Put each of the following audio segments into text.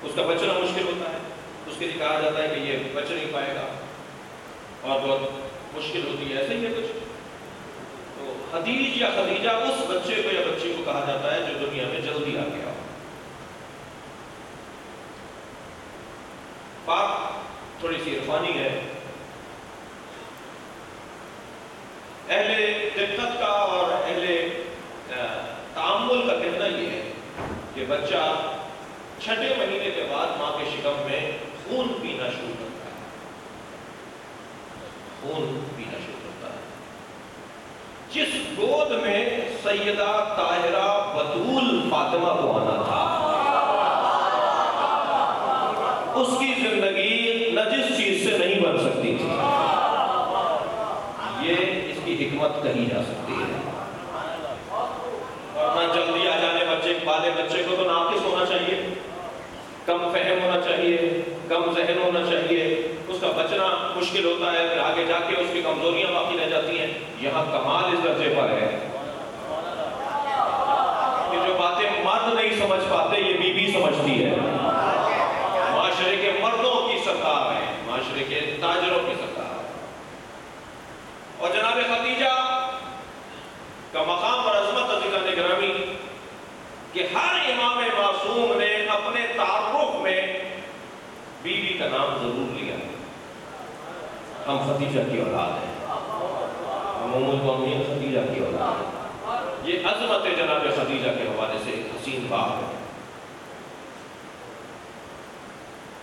اس کا بچنا مشکل ہوتا ہے، اس کے لیے کہا جاتا ہے کہ یہ بچ نہیں پائے گا اور بہت مشکل ہوتی ہے، ایسا ہی ہے کچھ. تو حدیج یا خدیجہ اس بچے کو یا بچی کو کہا جاتا ہے جو دنیا میں جلدی آ گیا. بات تھوڑی سی عرفانی ہے. اہل دقت کا اور اہل تعامل کا کہنا یہ ہے کہ بچہ 6 مہینے کے بعد ماں کے شکم میں خون پینا شروع کرتا ہے. خون پینا شروع کرتا ہے. جس گود میں سیدہ طاہرہ بطول فاطمہ کو آنا تھا، اس کی زندگی نہ جس چیز سے نہیں بن سکتی تھی. یہ اس کی حکمت کہی جا سکتی ہے. اور نہ جلدی آ جانے والے بچے کو تو ناقص ہونا چاہیے، کم فہم ہونا چاہیے، کم ذہن ہونا چاہیے. اس کا بچنا مشکل ہوتا ہے، پھر آگے جا کے اس کی کمزوریاں باقی رہ جاتی ہیں. یہاں کمال اس درجے پر ہے کہ جو باتیں مرد نہیں سمجھ پاتے یہ بیوی سمجھتی ہے. معاشرے کے مردوں کی سرکار ہے، معاشرے کے تاجروں کی سرکار ہے. اور جناب خدیجہ کا مقام اور عظمت عزیزان گرامی کہ ہر امام معصوم نے اپنے تعارف میں بیوی کا نام ضرور لیا. ہم خدیجہ کی اولاد ہیں، ہم ام المؤمنین خدیجہ کی اولاد ہیں. یہ عظمت جناب خدیجہ کے حوالے سے ایک حسین بات ہے.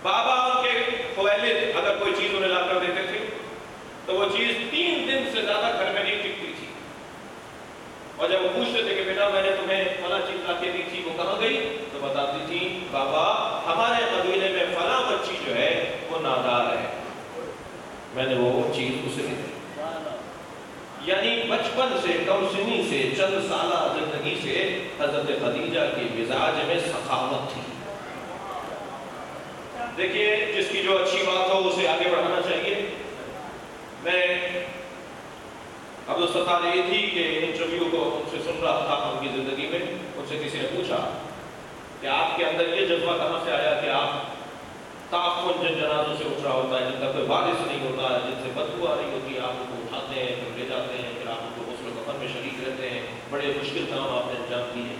بابا ان کے خویلد اگر کوئی چیز انہیں لا کر دیتے تھے تو وہ چیز 3 دن سے زیادہ گھر میں نہیں ٹکتی تھی. اور جب وہ پوچھتے تھے کہ بیٹا میں نے تمہیں فلاں چیز لا کے دی تھی وہ کہاں گئی، تو بتاتی تھی بابا ہمارے قبیلے میں فلاں بچی جو ہے وہ نادار ہے، میں نے وہ چیز اسے دی. یعنی بچپن سے، کم سنی سے، چند سالہ زندگی سے حضرت خدیجہ کی مزاج میں سخاوت تھی. دیکھیے جس کی جو اچھی بات ہو اسے آگے بڑھانا چاہیے. میں عبدالستار یہ تھی کہ انٹرویو کو ان سے سن رہا تھا ان کی زندگی میں. ان سے کسی نے پوچھا کہ آپ کے اندر یہ جذبہ کہاں سے آیا کہ آپ تعفن جن جنازوں سے اٹھ رہا ہوتا ہے، جن کا کوئی وارث نہیں ہوتا ہے، جن سے بدبو آ رہی ہوتی ہے، آپ ان کو اٹھاتے ہیں، پھر لے جاتے ہیں، پھر آپ ان کو غسل و کفن میں شریک رہتے ہیں، بڑے مشکل کام آپ نے انجام دیے.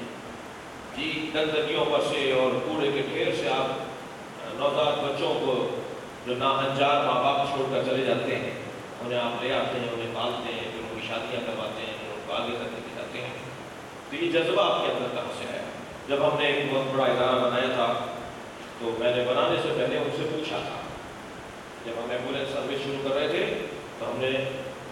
جی گندگیوں پر سے اور کوڑے کے ڈھیر سے آپ نوزائیدہ بچوں کو جو ناہنجار ماں باپ چھوڑ کر چلے جاتے ہیں انہیں آپ لے آتے ہیں، انہیں پالتے ہیں، پھر ان کی شادیاں کرواتے ہیں، پھر ان کو آگے تک لے کے جاتے ہیں. تو یہ جذبہ آپ کے اندر کہاں سے آیا؟ جب ہم نے ایک بہت بڑا ادارہ بنایا تھا تو میں نے بنانے سے پہلے ان سے پوچھا تھا. جب ہم ایمبولینس سروس شروع کر رہے تھے تو ہم نے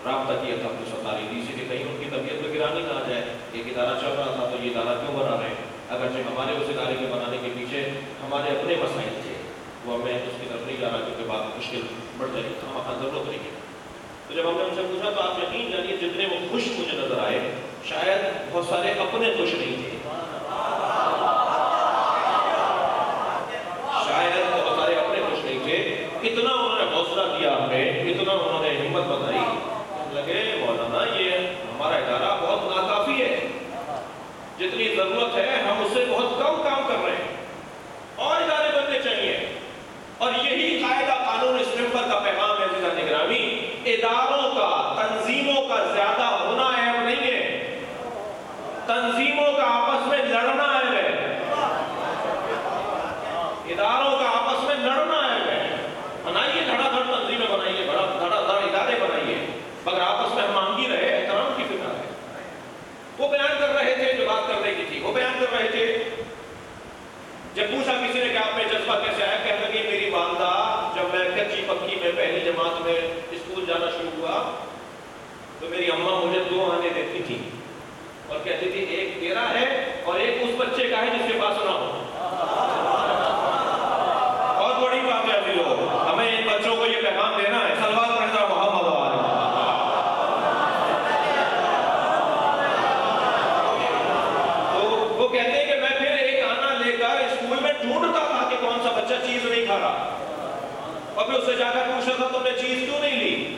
رابطہ کیا تھا اپنے سرکاری ڈی سی سے کہیں ان کی طبیعت میں گرانی نہ آ جائے. ایک ادارہ چل رہا تھا تو یہ ادارہ کیوں بنا رہے ہیں، اگرچہ ہمارے اس ادارے کے بنانے کے پیچھے ہمارے اپنے مسائل تھے، وہ ہمیں اس کی طرف نہیں جا رہا کیونکہ بعد مشکل بڑھ جائے گی، ہم اپنا ضرورت نہیں ہے. تو جب ہم نے ان سے پوچھا تو آپ یقین جانیے جتنے وہ خوش مجھے نظر آئے شاید بہت سارے اپنے خوش نہیں تھے، شاید بہت سارے اپنے خوش نہیں تھے. اتنا انہوں نے حوصلہ دیا ہمیں، اتنا انہوں نے ہمت بتائی. لگے مولانا یہ ہمارا ادارہ بہت ناکافی ہے، جتنی ضرورت ہے ہم اس سے بہت کم کام کر رہے ہیں، اور ادارے بننے چاہیے. اور یہی قاعدہ قانون اس ممبر کا پیغام ہے عزیزان گرامی. اداروں کا، تنظیموں کا زیادہ ہونا عیب نہیں ہے، تنظیموں کا آپس میں لڑنا عیب ہے. اداروں کا آپس میں لڑنا عیب ہے. بنائیے دھڑا دھڑ تنظیمیں، بنائیے دھڑا دھڑ ادارے بنائیے، مگر آپس میں ہم مانگی رہے، احترام کی فکر ہے. وہ بیان کر رہے تھے جو بات کرنے کی تھی، وہ بیان کر رہے تھے. جب پوچھا کسی نے کہ آپ میں جذبہ کیسے آیا، کہنے لگی میری والدہ جب میں کچی پکی میں پہلی جماعت میں اسکول جانا شروع ہوا تو میری اماں مجھے 2 آنے دیتی تھی اور کہتی تھی ایک تیرا ہے اور ایک اس بچے کا ہے جس کے پاس نہ ہو. بہت بڑی بات ہے ابھی لوگ، ہمیں ان بچوں کو یہ پیغام دینا ہے. صلوات پڑھنا محمد وآلہ. تو وہ کہتے ہیں کہ میں پھر ایک آنا لے کر اسکول میں ڈھونڈتا تھا کہ کون سا بچہ چیز نہیں کھا رہا، اور پھر اس سے جا کر پوچھا تھا تم نے چیز کیوں نہیں لی.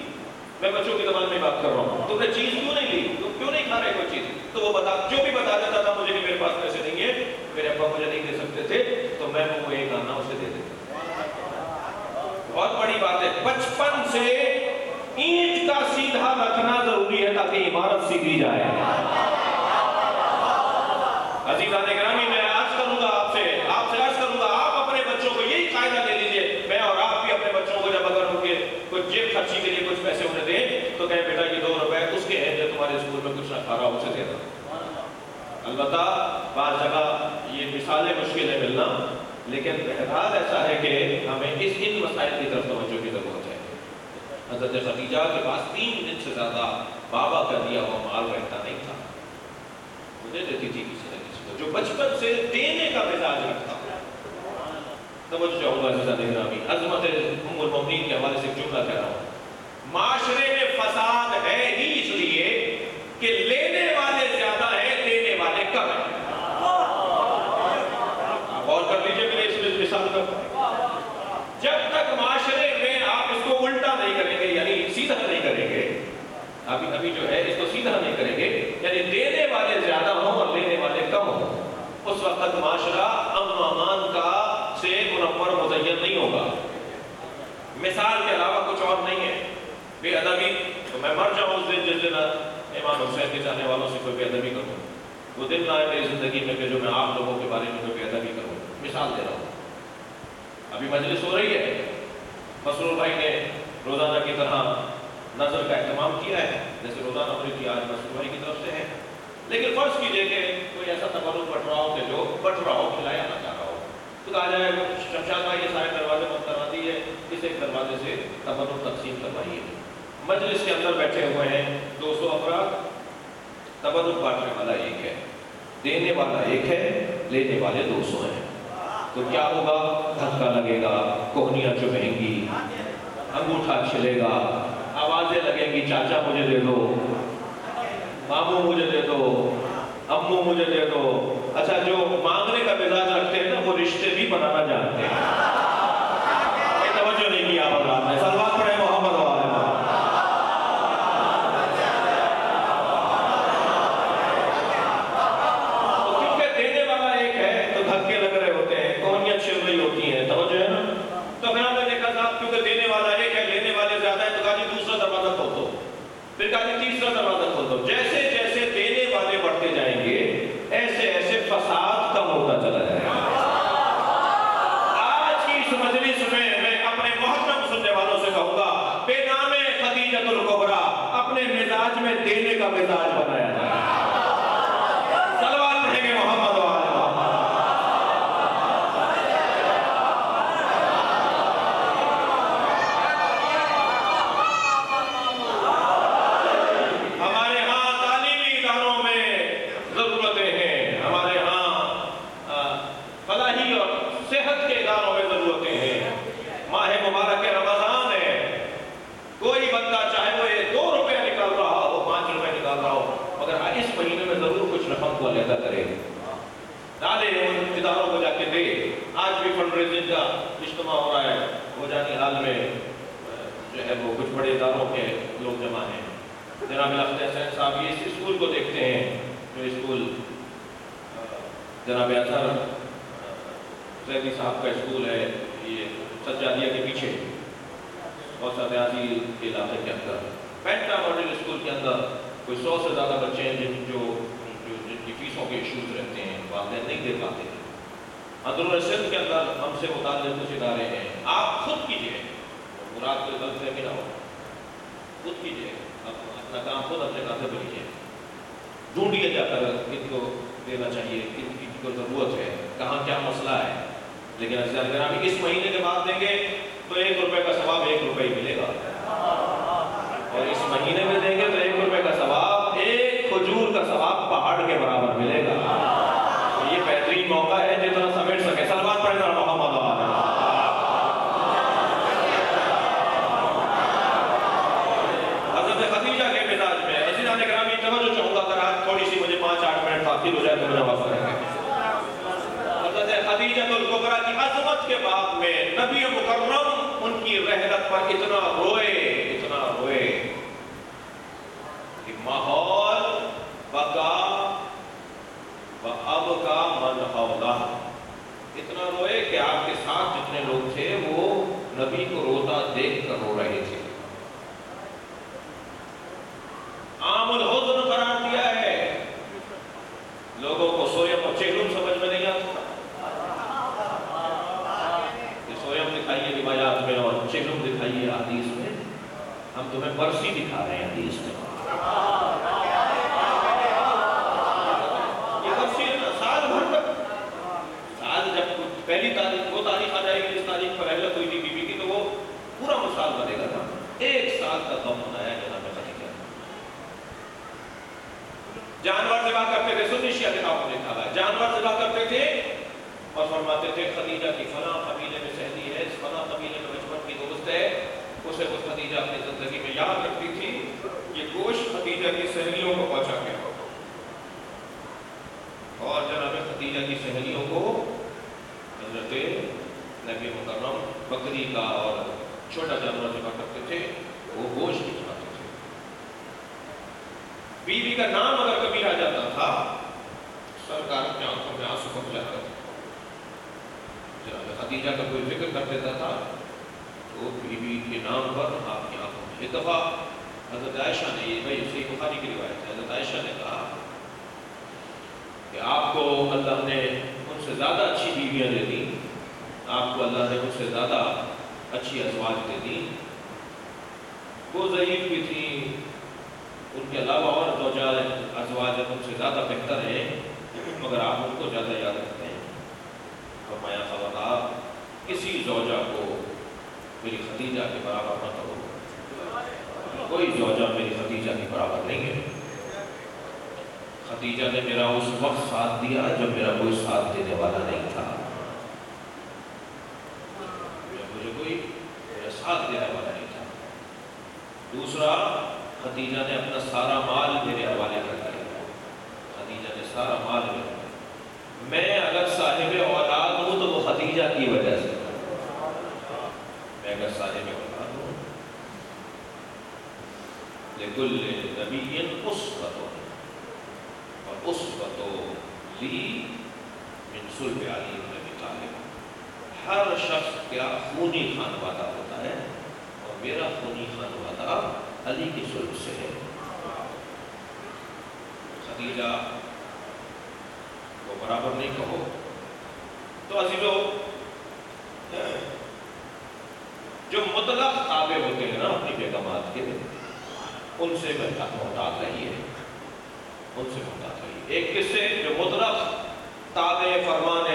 میں بچوں کی زبان میں بات کر رہا ہوں، تم نے چیز کیوں نہیں لی، تم کیوں نہیں کھا رہے کوئی چیز. تو وہ جو بھی بتا دیتا تھا مجھے کہ میرے پاس پیسے نہیں ہے، میرے ابا مجھے نہیں دے سکتے تھے. تو میں وہ ایک آنا اسے دے دیتا. بہت بڑی بات ہے. بچپن سے اینٹ کا سیدھا رکھنا ضروری ہے تاکہ عمارت سیدھی جائے. عزیزان گرامی میں عرض کروں گا آپ سے عرض کروں گا آپ اپنے بچوں کو یہی قاعدہ دے لیجئے. میں اور آپ بھی اپنے بچوں کو جب اگر ان کے کچھ جیب خرچی کے لیے کچھ پیسے انہیں دیں تو کہیں بیٹا یہ 2 روپے اس کے ہیں جو تمہارے اسکول میں کچھ نہ کھا رہا اسے دے دو. البتہ بعض جگہ یہ مثالیں مشکل ہے ملنا، لیکن بہرحال ایسا ہے کہ ہمیں ان مسائل کی طرف توجہ کی ضرورت ہے. حضرت خدیجہ کے پاس 3 دن سے زیادہ بابا کا دیا ہوا مال رہتا نہیں تھا. وہ دے دیتی تھی کسی نہ کسی کو جو بچپن سے دینے کا مزاج رکھتا. توجہ چاہوں گا عزیزان گرامی، عظمت ام المؤمنین کے حوالے سے ایک جملہ کہہ رہا ہوں. معاشرے میں فساد ہے ہی اس لیے کہ لینے والے زیادہ ہیں، دینے والے کم ہیں. آپ غور کر لیجیے میرے اس مثال پر. جب تک معاشرے میں آپ اس کو الٹا نہیں کریں گے، یعنی سیدھا نہیں کریں گے، ابھی جو ہے اس کو سیدھا نہیں کریں گے، یعنی دینے والے زیادہ ہوں اور لینے والے کم ہوں، اس وقت تک معاشرہ امن و امان کا سے منور مزین نہیں ہوگا. مثال کے علاوہ کچھ اور نہیں ہے. بے ادبی تو میں مر جاؤں اس دن جس دن امام حسین کے چاہنے والوں سے کوئی بے ادبی کروں. وہ دن نہ آئے میری زندگی میں کہ جو میں آپ لوگوں کے بارے میں کوئی بے ادبی کروں. مثال دے رہا ہوں. ابھی مجلس ہو رہی ہے، مسرور بھائی نے روزانہ کی طرح نظر کا اہتمام کیا ہے، جیسے روزانہ ہوئی تھی، آج مسرور بھائی کی طرف سے ہے. لیکن فرض کیجئے کہ کوئی ایسا تبرک بٹ رہا ہو کہ جو بٹ رہا ہو، کھلایا نہ چاہ رہا ہو، تو کہا جائے شمشاد بھائی یہ سارے دروازے بند کروا دیے، اس ایک دروازے سے تبرک تقسیم کروائیے. مجلس کے اندر بیٹھے ہوئے ہیں 200 افراد، تبرک بانٹنے والا ایک ہے، دینے والا ایک ہے، لینے والے 200 ہیں. تو کیا ہوگا؟ دھکا لگے گا، کوہنیاں چبھیں گی، انگوٹھا چھلے گا، آوازیں لگیں گی، چاچا مجھے دے دو، ماموں مجھے دے دو، امو مجھے دے دو. اچھا جو مانگنے کا مزاج رکھتے ہیں نا وہ رشتے بھی بنانا جانتے ہیں. یہ توجہ نہیں کیا حضرات نے. صلوات پڑھیں محمد و آل محمد. تو کیونکہ دینے والا ایک ہے تو دھکے لگ رہے ہوتے ہیں، کوہنیاں چھل رہی ہوتی ہیں. توجہ ہے نا. تو پھر ہم نے دیکھا صاحب کیونکہ دینے والا ایک ہے، لینے والے زیادہ ہیں، تو کہا جی دوسرا دروازہ کھول دو. پھر کہا جی تیسرا دروازہ کھول دو. جیسے جیسے دینے والے بڑھتے جائیں گے ایسے ایسے فساد کم ہوتا چلا جائے گا. آج کی اس مجلس میں میں اپنے محترم سننے والوں سے کہوں گا بے نام خدیجۃ الکبریٰ اپنے مزاج میں دینے کا مزاج بنایا جائے. صلوات پڑھیں گے محمد و آل محمد. ہمارے ہاں تعلیمی اداروں میں ضرورتیں ہیں، ہمارے ہاں فلاحی اور صحت کے اداروں میں ضرورتیں ہیں. ماہ مبارک رمضان ہے، کوئی بندہ چاہے وہ 2 روپے نکال رہا ہو، 5 روپے نکال رہا ہو، مگر اس مہینے میں ضرور کچھ رقم کو علیحدہ کرے، ڈالے ان اداروں کو جا کے دے. آج بھی فنڈ ریزنگ کا اجتماع ہو رہا ہے، وہ جانی حال میں جو ہے وہ کچھ بڑے اداروں کے لوگ جمع ہیں. جناب لفظ حسین صاحب یہ اس اسکول کو دیکھتے ہیں جو اسکول جناب اظہر زیدی صاحب کا اسکول ہے، یہ سجادیہ کے پیچھے اور سدیازی کے علاقے کے اندر پینٹا ماڈل اسکول کے اندر کوئی 100 سے زیادہ بچے ہیں جن کی فیسوں کے ایشوز رہتے ہیں، والدین نہیں دے پاتے. اندرون سندھ کے اندر ہم سے متعلق کچھ ادارے ہیں. آپ خود کیجئے، مراد کوئی غلط ہے کہ نہ ہو، خود کیجئے، اپنا کام خود اپنے کاتے پر لیجئے، ڈھونڈیے جا کر کن کو دینا چاہیے، کن کی کو ضرورت ہے، کہاں کیا مسئلہ ہے. لیکن عزیزان گرامی اس مہینے کے بعد دیں گے تو 1 روپے کا ثواب 1 روپے ہی ملے گا، اور اس مہینے میں دیں گے تو 1 روپے کا ثواب 1 کھجور کا ثواب پہاڑ کے برابر ملے گا. یہ بہترین موقع ہے جتنا سمیٹ سکے. صلوات پڑھیں ذرا محمد و آل محمد. حضرت خدیجہ کے مزاج میں عزیزان گرامی توجہ چاہوں گا، اگر آج تھوڑی سی مجھے 8 منٹ تاخیر ہو جائے تو مجھے معاف کریں گے. حضرت خدیجۃ الکبریٰ کی عظمت کے بعد میں نبی مکرم ان کی رحلت پر اتنا روئے کہ ماحول بقا و ابقا من حولہ. اتنا روئے کہ آپ کے ساتھ جتنے لوگ تھے وہ نبی کو روتا دیکھ کر رو رہے تھے. عام الحزن قرار دیا ہے. لوگوں کو سویم اور چہلم سمجھ میں نہیں آتا. سویم دکھائیے روایات میں اور چہلم دکھائیے حدیث میں. ہم تمہیں برسی دکھا رہے ہیں حدیث میں. یہ برسی سال بھر تک، سال جب پہلی تاریخ وہ تاریخ آ جائے گی جس تاریخ پر اہلیت ہوئی تھی بی بی کی، تو وہ پورا مثال بنے گا نا. ایک سال کا غم منایا جناب خدیجہ. جانور ذبح کرتے تھے، سنی شیعہ کتابوں نے لکھا ہے، جانور ذبح کرتے تھے اور فرماتے تھے خدیجہ کی فلاں قبیلے میں سہیلی ہے، فلاں قبیلے میں بچپن کی دوست ہے. اسے وہ خدیجہ اپنی زندگی میں یاد رکھتی تھی. یہ گوشت خدیجہ کی سہیلیوں کو پہنچا گیا اور جناب خدیجہ کی سہیلیوں کو حضرت نبی مکرم بکری کا اور چھوٹا جانور ذبح کرتے تھے، وہ گوشت نہیں کھاتے تھے. بیوی کا نام اگر کبھی آ جاتا تھا سرکار اپنے آنکھوں میں آنسو بہہ جاتا تھا. جناب خدیجہ کا کوئی ذکر کر دیتا تھا تو بیوی کے نام پر آپ کی آنکھوں میں. ایک دفعہ حضرت عائشہ نے، یہ بھائی صحیح بخاری کی روایت ہے، حضرت عائشہ نے کہا کہ آپ کو اللہ نے ان سے زیادہ اچھی بیویاں دے دی، آپ کو اللہ نے ان سے زیادہ اچھی ازواج دے دی. وہ ضعیف بھی تھی، ان کے علاوہ اور ازواج ان سے زیادہ بہتر ہیں، مگر آپ ان کو زیادہ یاد رکھتے ہیں. فرمایا خبردار کسی زوجہ کو میری خدیجہ کے برابر نہ کرو. کوئی زوجہ میری خدیجہ کے برابر نہیں ہے. خدیجہ نے میرا اس وقت ساتھ دیا جب میرا کوئی ساتھ دینے والا نہیں تھا. مجھے کوئی میرا ساتھ دینے والا نہیں تھا. دوسرا، خدیجہ نے اپنا سارا مال میرے حوالے کر دیا. خدیجہ نے سارا مال میں اگر صاحب اولاد ہوں تو وہ خدیجہ کی وجہ سے. میں اگر صاحب اولاد ہوں، لکل نبی اسوۃ اور اسوۃ لی من صلب علی بن ابی طالب. ہر شخص کا خونی خانوادہ ہوتا ہے اور میرا خونی خانوادہ علی کی صلب سے ہے. خدیجہ کو برابر نہیں کہو تو عزیزو، جو مطلق تابع ہوتے ہیں نا اپنی بیگمات کے، ان سے محتاط رہیے، ان سے محتاط رہیے. ایک قصے جو مطلق تابع فرمان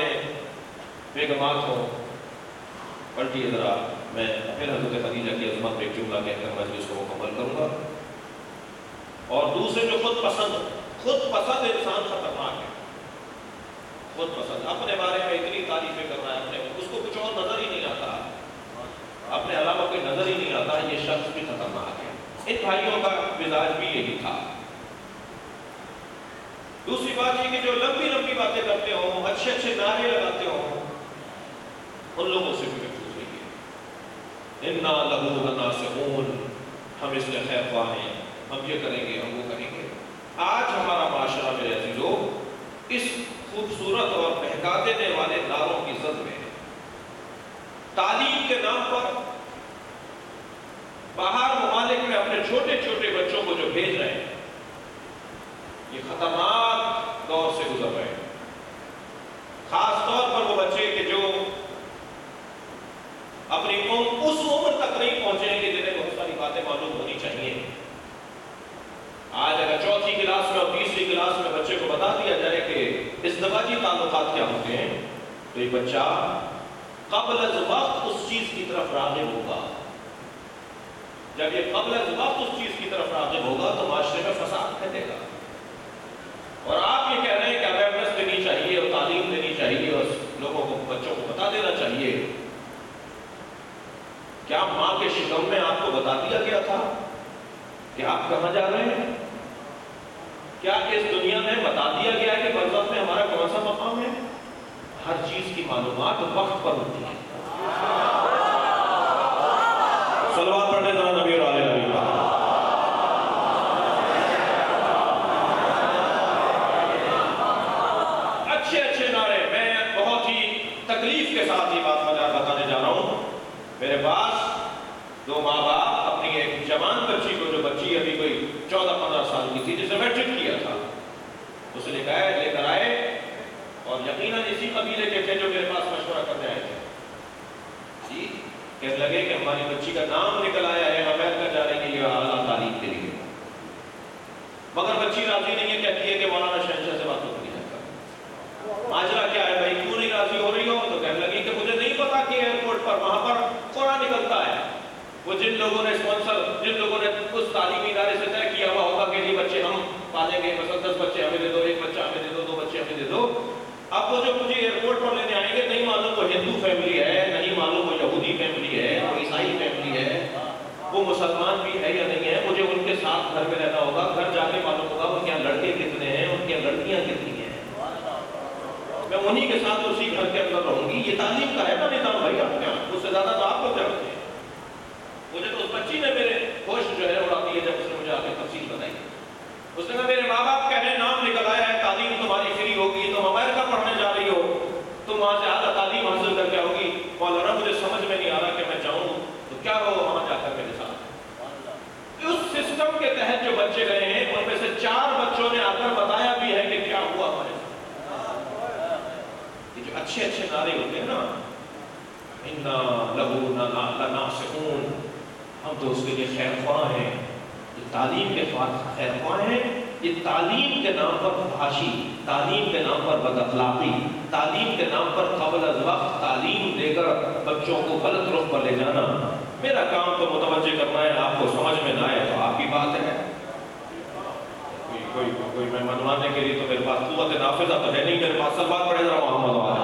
بیگمات ہوں، پلٹیے ذرا. میں پھر حضرت خدیجہ کی عظمت پہ ایک جملہ کہہ کر مجلس کو مکمل کروں گا. اور دوسرے جو خود پسند انسان خطرناک ہے. خود پسند، اپنے بارے میں اتنی تعریفیں کرنا ہے، اپنے اس کو کچھ اور نظر ہی نہیں آتا، اپنے علاوہ کوئی نظر ہی نہیں آتا. یہ شخص بھی خطرناک ہے. ان بھائیوں کا مزاج بھی یہی تھا. دوسری بات یہ کہ جو لمبی لمبی باتیں کرتے ہوں، اچھے اچھے نعرے لگاتے ہوں، ان لوگوں سے بھی محفوظ رہیے. انا لہو لناصحون، ہم اس لیے خیر خواہ ہیں، ہم یہ کریں گے، ہم وہ کریں گے. آج ہمارا معاشرہ میرے عزیزو اس خوبصورت اور بہکا دینے والے نعروں کی زد میں ہے. تعلیم کے نام پر باہر ممالک میں اپنے چھوٹے چھوٹے بچوں کو جو بھیج رہے ہیں، یہ خطرناک دور سے گزر رہے ہیں. خاص طور پر وہ بچے کہ جو اپنی اس عمر تک نہیں پہنچے ہیں کہ جنہیں بہت ساری باتیں معلوم ہونی چاہیے. آج اگر چوتھی کلاس میں اور تیسری کلاس میں بچے کو بتا دیا جائے کہ ازدواجی تعلقات کیا ہوتے ہیں، تو یہ بچہ قبل از وقت اس چیز کی طرف راغب ہوگا. جب یہ قبل از وقت اس چیز کی طرف راغب ہوگا تو معاشرے میں فساد پھیلے گا. اور آپ یہ کہہ رہے ہیں کہ اویئرنیس دینی چاہیے اور تعلیم دینی چاہیے اور لوگوں کو، بچوں کو بتا دینا چاہیے. کیا ماں کے شکم میں آپ کو بتا دیا گیا تھا کہ آپ کہاں جا رہے ہیں؟ کیا اس دنیا میں بتا دیا گیا ہے کہ برزخ میں ہمارا کون سا مقام ہے؟ ہر چیز کی معلومات وقت پر ہوتی ہے. صلوات پڑھنے ذرا نبی اور آل نبی کا. اچھے اچھے نعرے، میں بہت ہی میرے پاس دو ماں باپ اپنی ایک جوان بچی کو، جو بچی ابھی کوئی 14-15 سال کی تھی، جس نے میٹرک کیا تھا، اسے لے کر آئے اور یقیناً اسی قبیلے کے تھے جو میرے پاس مشورہ کرنے آئے تھے. جی کہنے لگے کہ ہماری بچی کا نام نکل آیا ہے امریکہ جا رہی ہے اعلیٰ تعلیم کے لیے، مگر بچی راضی نہیں ہے، کہتی ہے کہ مولانا شہنشاہ سے باتوں نہیں کرتا. ماجرا کیا ہے بھائی، کیوں نہیں راضی ہو رہی ہو؟ تو کہنے لگی کہ مجھے نہیں پتا کہ ایئرپورٹ پر وہاں پر قرآن نکلتا ہے. وہ جن لوگوں نے اس تعلیمی ادارے سے طے کیا ہوا ہوگا کہ یہ بچے ہم پالیں گے، مثلا 10 بچے ہمیں دے دو، 1 بچہ ہمیں دے دو، 2 بچے ہمیں دے دو. اب وہ جو مجھے ایئرپورٹ پر لینے آئیں گے، نہیں معلوم وہ ہندو فیملی ہے، نہیں معلوم وہ یہودی فیملی ہے، وہ عیسائی فیملی ہے، وہ مسلمان بھی ہے یا نہیں ہے. مجھے ان کے ساتھ گھر میں رہنا ہوگا، گھر جا کے معلوم ہوگا ان کے یہاں لڑکے کتنے ہیں، ان کے یہاں لڑکیاں کتنی ہیں. میں انہی کے ساتھ اسی گھر کے اندر رہوں گی. یہ تعلیم کا ہے نا نظام بھائی آپ کے یہاں، اس سے زیادہ تو آپ کو کیا ہوتے ہیں. مجھے تو اس بچی نے میرے ہوش جو ہے اڑا دی ہے جب اس نے مجھے آ کے تفصیل بتائی. اس نے کہا میرے ماں باپ کہہ رہے ہیں نام نکل آیا ہے، تعلیم تمہاری فری ہوگی، تم امریکہ پڑھنے جا رہی ہو، تم وہاں سے اعلیٰ تعلیم حاصل کر کے آؤ گی. مولانا مجھے سمجھ میں نہیں آ رہا کہ میں جاؤں تو کیا ہو وہاں جا کر میرے ساتھ. اس سسٹم کے تحت جو بچے گئے ہیں ان میں سے 4 بچوں نے آ کر بتایا بھی ہے کہ کیا ہوا ہمارے ساتھ. یہ جو اچھے نعرے ہوتے ہیں نا، اِنَّا لَهُ لَنَاصِحُونَ، ہم تو اس کے لیے خیر خواہ ہیں. یہ تعلیم کے خیر خواہ ہیں. یہ تعلیم کے نام پر فحاشی، تعلیم کے نام پر بد اخلاقی، تعلیم کے نام پر قبل از وقت تعلیم دے کر بچوں کو غلط رخ پر لے جانا. میرا کام تو متوجہ کرنا ہے، آپ کو سمجھ میں نہ آئے تو آپ کی بات ہے. کوئی میں منوانے کے لیے تو میرے پاس قوت نافذہ تو ہے نہیں. میرے پاس سب بات پڑھے ذرا محمد والے.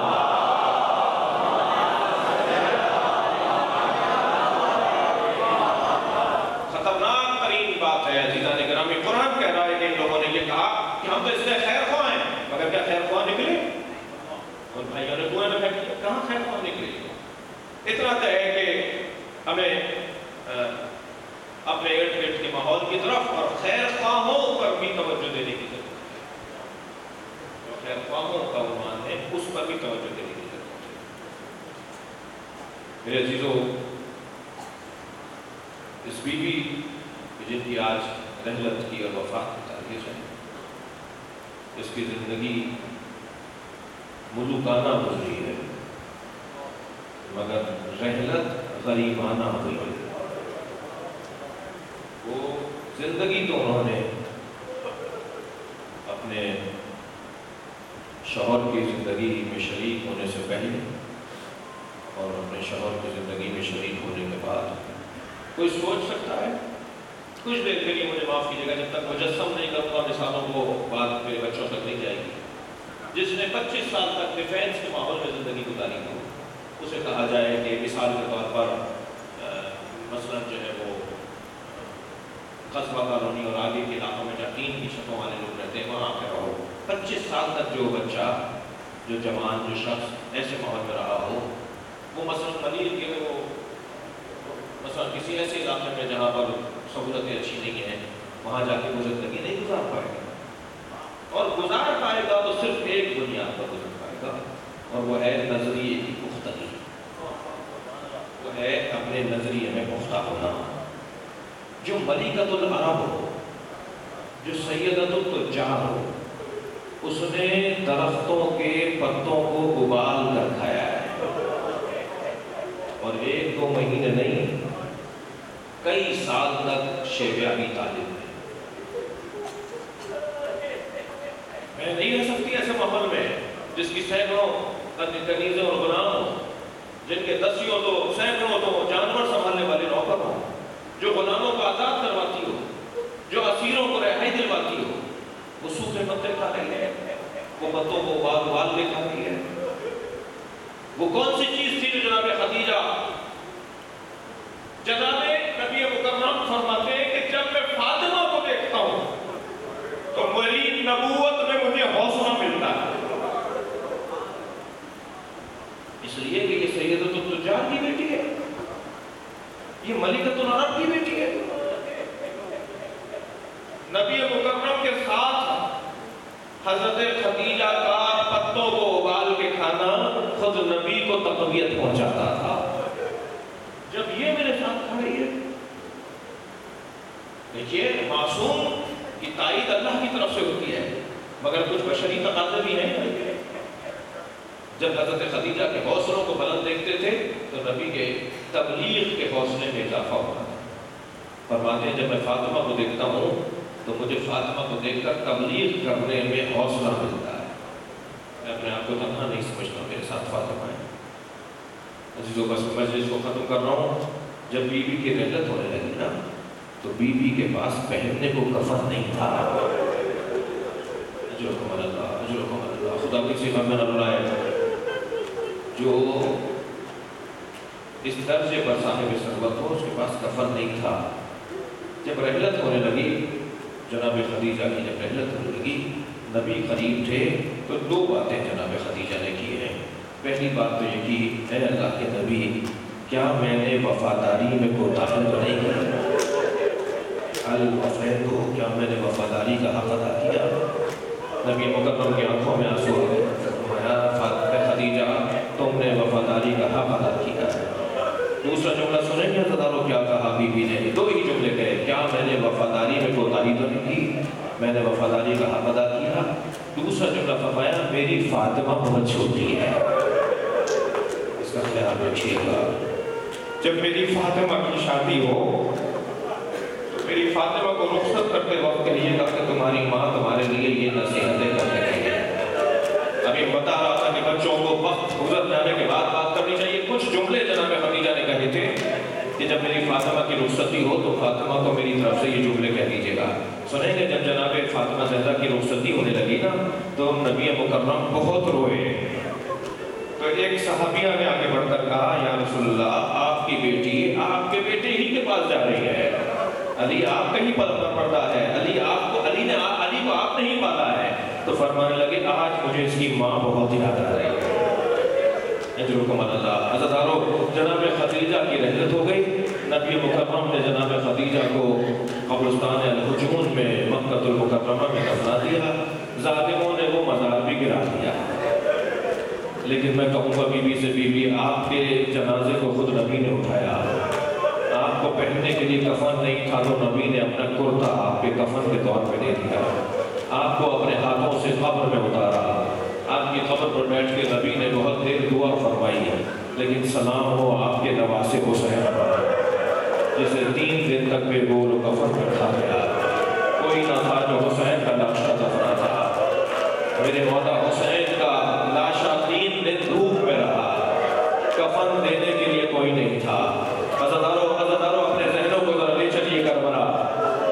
خطرناک ترین بات ہے عزیزان گرامی. قرآن کہہ رہا ہے کہ ان لوگوں نے یہ کہا کہ ہم تو اس میں خیر خواہ ہیں، مگر کیا خیر خواہ نکلے؟ اور بھائیوں نے کنویں میں پھینک دیا، کہاں خیر خواہ نکلے؟ اتنا تو ہے کہ ہمیں اپنے ارد گرد کے ماحول کی طرف اور خیر خواہوں پر بھی توجہ دینے کی ضرورت ہے. جو خیر خواہوں کا عنوان ہے اس پر بھی توجہ دینے کی ضرورت ہے. میرے عزیزو، اس بیوی جن کی آج رحلت کی اور وفات کی تاریخ ہے، اس کی زندگی ملوکانہ گزری ہے مگر رحلت غریبانہ ہوئی ہے. وہ زندگی تو انہوں نے اپنے شوہر کی زندگی میں شریک ہونے سے پہلے اور اپنے شوہر کی زندگی میں شریک ہونے کے بعد. کوئی سوچ سکتا ہے؟ کچھ دیر کے لیے مجھے معاف کیجیے گا، جب تک مجسم نہیں کروں گا مثالوں کو بات میرے بچوں تک نہیں جائے گی. جس نے 25 سال تک ڈیفینس کے ماحول میں زندگی گزاری ہو، اسے کہا جائے کہ مثال کے طور پر مثلا جو ہے وہ قصبہ کالونی اور آگے کے علاقوں میں جہاں 3 کی چھتوں والے لوگ رہتے ہیں وہاں پہ رہو. 25 سال تک جو بچہ، جو جوان، جو شخص ایسے ماحول میں رہا ہو، وہ مثلا مریض کے وہ مثلا کسی ایسے علاقے میں جہاں پر سہولتیں اچھی نہیں ہیں، وہاں جا کے وہ زندگی نہیں گزار پائے گا. اور گزار پائے گا تو صرف ایک بنیاد پر گزار پائے گا، اور وہ ہے نظریے کی پختگی. وہ ہے اپنے نظریے میں پختہ ہونا. جو ملکۃ العرب ہو، جو سیدۃ التجار ہو، اس نے درختوں کے پتوں کو ابال کر کھایا ہے، اور 1-2 مہینے نہیں، کئی سال تک شیب ابی طالب ہے. میں نہیں رہ سکتی ایسے ماحول میں جس کی سینکڑوں کنیزیں اور غلام ہوں، جن کے دسیوں تو سینکڑوں تو جانور سنبھالنے والے نوکر ہوں، جو غلاموں کو آزاد کرواتی ہو، جو اسیروں کو رہائی دلواتی ہو. وہ سوکھے پتے کھا رہی ہے، وہ پتوں کو ابال کے کھاتی ہے. وہ کون سی چیز تھی جو جناب خدیجہ، جناب نبی مکرم فرماتے ہیں کہ جب میں فاطمہ کو دیکھتا ہوں تو میری نبوت میں مجھے حوصلہ ملتا ہے، اس لیے کہ یہ سیدۃ التجار کی بیٹی ہے، یہ ملکۃ العرب کی بیٹی ہے. نبی مکرم کے ساتھ حضرت خدیجہ کا پتوں کو ابال کے کھانا خود نبی کو تقویت پہنچاتا تھا. دیکھیے معصوم کی تائید اللہ کی طرف سے ہوتی ہے، مگر کچھ بشری تقاضے بھی ہیں۔ جب حضرت خدیجہ کے حوصلوں کو بلند دیکھتے تھے تو نبی کے تبلیغ کے حوصلے میں اضافہ ہوتا تھا۔ فرماتے ہیں جب میں فاطمہ کو دیکھتا ہوں تو مجھے فاطمہ کو دیکھ کر تبلیغ کرنے میں حوصلہ ملتا ہے، میں اپنے آپ کو تنہا نہیں سمجھتا، میرے ساتھ فاطمہ ہے۔ عزیزو بس مجلس کو ختم کر رہا ہوں۔ جب بی بی کی رحلت ہونے لگی نا تو بی بی کے پاس پہننے کو کفن نہیں تھا۔ اجرکم اللہ، اجرکم اللہ، خدا کسی غم میں نہ رلائے۔ جو اس درجے پر صاحب ثروت ہو اس کے پاس کفن نہیں تھا۔ جب رحلت ہونے لگی جناب خدیجہ کی، جب رحلت ہونے لگی نبی قریب تھے تو دو باتیں جناب خدیجہ نے کی ہیں۔ پہلی بات تو یہ کی، اے اللہ کے نبی کیا میں نے وفاداری میں کوتاہی تو نہیں کی؟ الوفیت، کیا میں نے وفاداری کا حق ادا کیا؟ نبی مکرم کی آنکھوں میں آنسو آ گئے، فرمایا خدیجہ تم نے وفاداری کا حق ادا کیا ہے۔ دوسرا جملہ سنیں گے حضرتوں کیا کہا بی بی نے؟ دو ہی جملے کہے، کیا میں نے وفاداری میں کوتاہی تو نہیں کی؟ میں نے وفاداری کا حق ادا کیا۔ دوسرا جملہ فرمایا میری فاطمہ بہت چھوٹی ہے، اس کا خیال رکھیے گا۔ جب میری فاطمہ کی شادی ہو تو میری فاطمہ کو رخصت کرتے وقت کہیے گا کہ تمہاری ماں تمہارے لیے یہ نصیحتیں کر رہی ہے۔ ابھی بتا رہا تھا کہ بچوں کو وقت گزر جانے کے بعد بات کرنی چاہیے۔ کچھ جملے جناب خدیجہ نے کہے تھے کہ جب میری فاطمہ کی رخصتی ہو تو فاطمہ کو میری طرف سے یہ جملے کہہ دیجیے گا۔ سنیں گے جب جناب فاطمہ زہرا کی رخصتی ہونے لگی نا تو نبی مکرم بہت روئے۔ تو ایک صحابیہ نے آگے بڑھ کر کہا یا رسول اللہ آپ کی بیٹی آپ کے بیٹے ہی کے پاس جا رہی ہے، علی آپ کا ہی پردہ ہے، علی کو آپ نے ہی پالا ہے۔ تو فرمانے لگے آج مجھے اس کی ماں بہت یاد آ رہی ہے۔ اجرکم اللہ۔ عزیزانو جناب خدیجہ کی رحلت ہو گئی، نبی مکرم نے جناب خدیجہ کو قبرستان الحجون میں مکہ المکرمہ میں دفنا دیا۔ ظالموں نے وہ مزار بھی گرا دیا، لیکن میں کہوں گا بی بی سے بی بی آپ کے جنازے کو خود نبی نے اٹھایا۔ آپ کو پہننے کے لیے کفن نہیں تھا تو نبی نے اپنا کرتا آپ کے کفن کے طور پہ دے دیا۔ آپ کو اپنے ہاتھوں سے قبر میں اتارا، آپ کی قبر پر بیٹھ کے نبی نے بہت دیر دعا فرمائی ہے، لیکن سلام ہو آپ کے نواسے حسین پر جسے 3 دن تک بے گول و کفن میں رکھا گیا۔ کوئی نہ تھا جو حسین کا لاشا دفنا تھا۔ میرے مولا حسین کا لاشا 3 دن دھوپ میں رہا، کفن دینے کے لیے کوئی نہیں تھا۔ عزادارو اپنے ذہنوں کو ذرا لے چلیے کربلا۔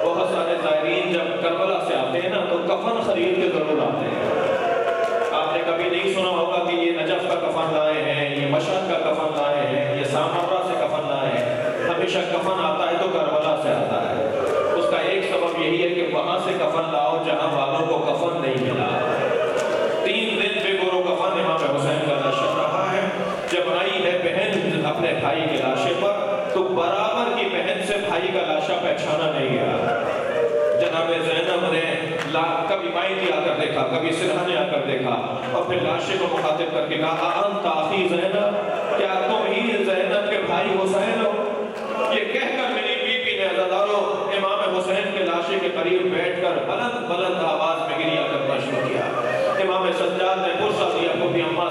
بہت سارے زائرین جب کربلا سے آتے ہیں نا تو کفن خرید کے ضرور آتے ہیں۔ آپ نے کبھی نہیں سنا ہوگا کہ یہ نجف کا کفن لائے ہیں، یہ مشہد کا کفن لائے ہیں، یہ سامرہ سے کفن لائے ہیں۔ ہمیشہ کفن آتا ہے تو کربلا سے آتا ہے۔ اس کا ایک سبب یہی ہے کہ وہاں سے کفن لاؤ جہاں والوں کو کفن نہیں ملا۔ 3 دن بے گور و کفن امام حسین کا لاشا رہا ہے۔ جب آئی ہے بہن اپنے بھائی کے لاشے پر تو برابر کی بہن سے بھائی کا لاشا پہچانا نہیں گیا۔ جناب زینب نے کبھی مائی نے آ کر دیکھا، کبھی سرحا نے آ کر دیکھا اور پھر لاشے کو مخاطب کر کے کہا انت اخی زینب، کیا تم ہی زینب کے بھائی حسین ہو؟ یہ کہہ کر میری بی بی نے عزادارو امام حسین کے لاشے کے قریب بیٹھ کر بلند بلند آواز میں گریہ کرنا شروع کیا۔ امام سجاد نے پرسہ دیا کو بھی اماں